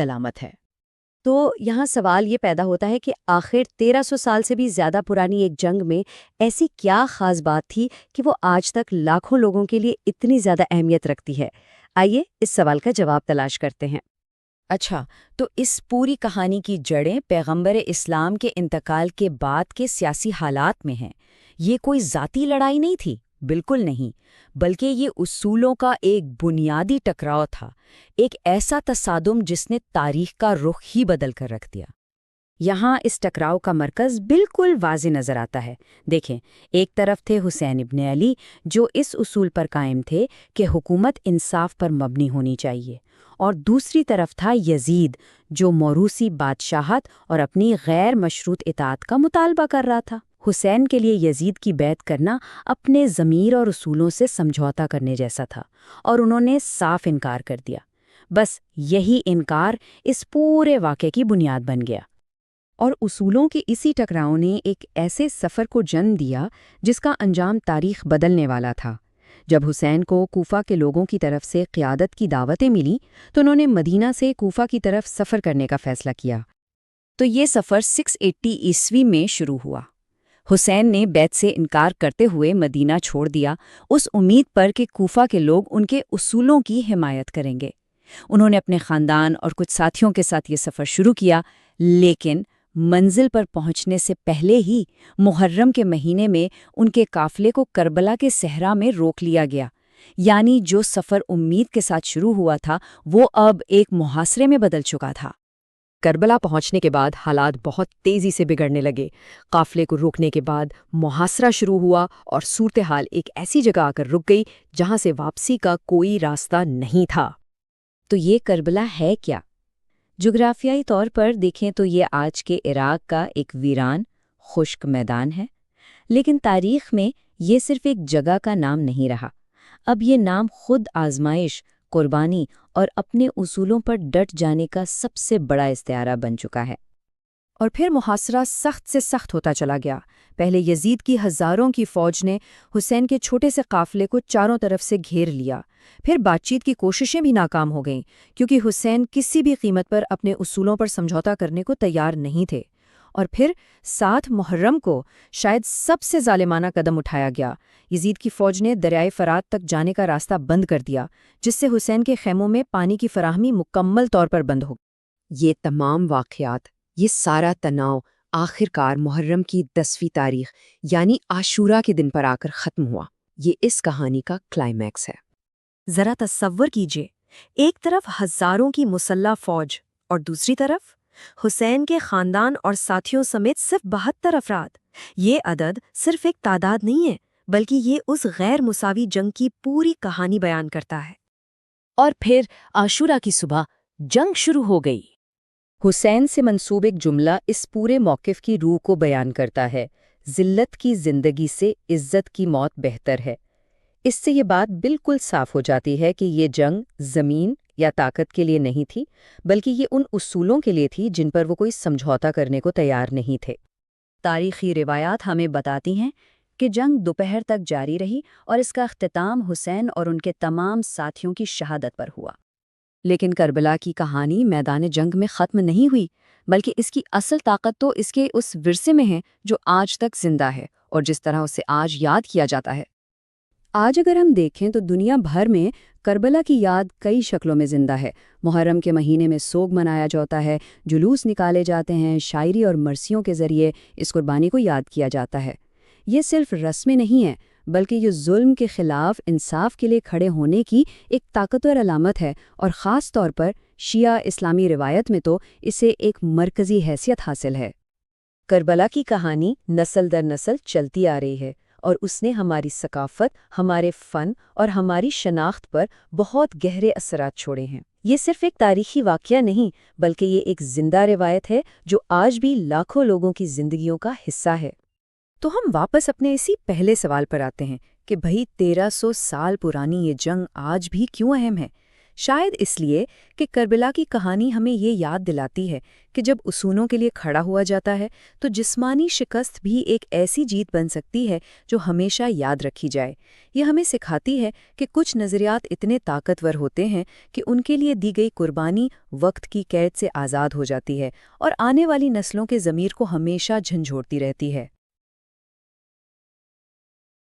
علامت ہے۔ تو یہاں سوال یہ پیدا ہوتا ہے کہ آخر 1300 سال سے بھی زیادہ پرانی ایک جنگ میں ایسی کیا خاص بات تھی کہ وہ آج تک لاکھوں لوگوں کے لیے اتنی زیادہ اہمیت رکھتی ہے؟ آئیے اس سوال کا جواب تلاش کرتے ہیں۔ اچھا، تو اس پوری کہانی کی جڑیں پیغمبر اسلام کے انتقال کے بعد کے سیاسی حالات میں ہیں۔ یہ کوئی ذاتی لڑائی نہیں تھی، بالکل نہیں، بلکہ یہ اصولوں کا ایک بنیادی ٹکراؤ تھا، ایک ایسا تصادم جس نے تاریخ کا رخ ہی بدل کر رکھ دیا۔ یہاں اس ٹکراؤ کا مرکز بالکل واضح نظر آتا ہے۔ دیکھیں، ایک طرف تھے حسین ابن علی، جو اس اصول پر قائم تھے کہ حکومت انصاف پر مبنی ہونی چاہیے، اور دوسری طرف تھا یزید، جو موروثی بادشاہت اور اپنی غیر مشروط اطاعت کا مطالبہ کر رہا تھا۔ حسین کے لیے یزید کی بیعت کرنا اپنے ضمیر اور اصولوں سے سمجھوتا کرنے جیسا تھا، اور انہوں نے صاف انکار کر دیا۔ بس یہی انکار اس پورے واقعے کی بنیاد بن گیا۔ اور اصولوں کے اسی ٹکراؤ نے ایک ایسے سفر کو جنم دیا جس کا انجام تاریخ بدلنے والا تھا۔ جب حسین کو کوفہ کے لوگوں کی طرف سے قیادت کی دعوتیں ملیں تو انہوں نے مدینہ سے کوفہ کی طرف سفر کرنے کا فیصلہ کیا۔ تو یہ سفر 680 عیسوی میں شروع ہوا۔ حسین نے بیعت سے انکار کرتے ہوئے مدینہ چھوڑ دیا، اس امید پر کہ کوفہ کے لوگ ان کے اصولوں کی حمایت کریں گے۔ انہوں نے اپنے خاندان اور کچھ ساتھیوں کے ساتھ یہ سفر شروع کیا، لیکن منزل پر پہنچنے سے پہلے ہی محرم کے مہینے میں ان کے قافلے کو کربلا کے صحرا میں روک لیا گیا۔ یعنی جو سفر امید کے ساتھ شروع ہوا تھا وہ اب ایک محاصرے میں بدل چکا تھا۔ کربلا پہنچنے کے بعد حالات بہت تیزی سے بگڑنے لگے۔ قافلے کو روکنے کے بعد محاصرہ شروع ہوا اور صورتحال ایک ایسی جگہ آ کر رک گئی جہاں سے واپسی کا کوئی راستہ نہیں تھا۔ تو یہ کربلا ہے کیا؟ جغرافیائی طور پر دیکھیں تو یہ آج کے عراق کا ایک ویران، خشک میدان ہے، لیکن تاریخ میں یہ صرف ایک جگہ کا نام نہیں رہا۔ اب یہ نام خود آزمائش، قربانی اور اپنے اصولوں پر ڈٹ جانے کا سب سے بڑا استعارہ بن چکا ہے۔ اور پھر محاصرہ سخت سے سخت ہوتا چلا گیا۔ پہلے یزید کی ہزاروں کی فوج نے حسین کے چھوٹے سے قافلے کو چاروں طرف سے گھیر لیا۔ پھر بات چیت کی کوششیں بھی ناکام ہو گئیں، کیونکہ حسین کسی بھی قیمت پر اپنے اصولوں پر سمجھوتا کرنے کو تیار نہیں تھے۔ اور پھر 7 محرم کو شاید سب سے ظالمانہ قدم اٹھایا گیا۔ یزید کی فوج نے دریائے فرات تک جانے کا راستہ بند کر دیا، جس سے حسین کے خیموں میں پانی کی فراہمی مکمل طور پر بند ہو گئی۔ یہ تمام واقعات، یہ سارا تناؤ آخر کار محرم کی 10ویں تاریخ یعنی عاشورہ کے دن پر آ کر ختم ہوا۔ یہ اس کہانی کا کلائمیکس ہے۔ ذرا تصور کیجئے، ایک طرف ہزاروں کی مسلح فوج اور دوسری طرف حسین کے خاندان اور ساتھیوں سمیت صرف 72 افراد۔ یہ عدد صرف ایک تعداد نہیں ہے، بلکہ یہ اس غیر مساوی جنگ کی پوری کہانی بیان کرتا ہے۔ اور پھر عاشورہ کی صبح جنگ شروع ہو گئی۔ حسین سے منسوب ایک جملہ اس پورے موقف کی روح کو بیان کرتا ہے: ذلت کی زندگی سے عزت کی موت بہتر ہے۔ اس سے یہ بات بالکل صاف ہو جاتی ہے کہ یہ جنگ زمین یا طاقت کے لیے نہیں تھی، بلکہ یہ ان اصولوں کے لیے تھی جن پر وہ کوئی سمجھوتا کرنے کو تیار نہیں تھے۔ تاریخی روایات ہمیں بتاتی ہیں کہ جنگ دوپہر تک جاری رہی اور اس کا اختتام حسین اور ان کے تمام ساتھیوں کی شہادت پر ہوا۔ لیکن کربلا کی کہانی میدان جنگ میں ختم نہیں ہوئی، بلکہ اس کی اصل طاقت تو اس کے اس ورثے میں ہے جو آج تک زندہ ہے اور جس طرح اسے آج یاد کیا جاتا ہے۔ آج اگر ہم دیکھیں تو دنیا بھر میں کربلا کی یاد کئی شکلوں میں زندہ ہے۔ محرم کے مہینے میں سوگ منایا جاتا ہے، جلوس نکالے جاتے ہیں، شاعری اور مرثیوں کے ذریعے اس قربانی کو یاد کیا جاتا ہے۔ یہ صرف رسمیں نہیں ہیں، بلکہ یہ ظلم کے خلاف انصاف کے لیے کھڑے ہونے کی ایک طاقتور علامت ہے، اور خاص طور پر شیعہ اسلامی روایت میں تو اسے ایک مرکزی حیثیت حاصل ہے۔ کربلا کی کہانی نسل در نسل چلتی آ رہی ہے، اور اس نے ہماری ثقافت، ہمارے فن اور ہماری شناخت پر بہت گہرے اثرات چھوڑے ہیں۔ یہ صرف ایک تاریخی واقعہ نہیں، بلکہ یہ ایک زندہ روایت ہے جو آج بھی لاکھوں لوگوں کی زندگیوں کا حصہ ہے۔ تو ہم واپس اپنے اسی پہلے سوال پر آتے ہیں کہ بھئی 1300 سال پرانی یہ جنگ آج بھی کیوں اہم ہے؟ شاید اس لیے کہ کربلا کی کہانی ہمیں یہ یاد دلاتی ہے کہ جب اصولوں کے لیے کھڑا ہوا جاتا ہے تو جسمانی شکست بھی ایک ایسی جیت بن سکتی ہے جو ہمیشہ یاد رکھی جائے۔ یہ ہمیں سکھاتی ہے کہ کچھ نظریات اتنے طاقتور ہوتے ہیں کہ ان کے لیے دی گئی قربانی وقت کی قید سے آزاد ہو جاتی ہے اور آنے والی نسلوں کے ضمیر کو ہمیشہ جھنجھوڑتی رہتی ہے۔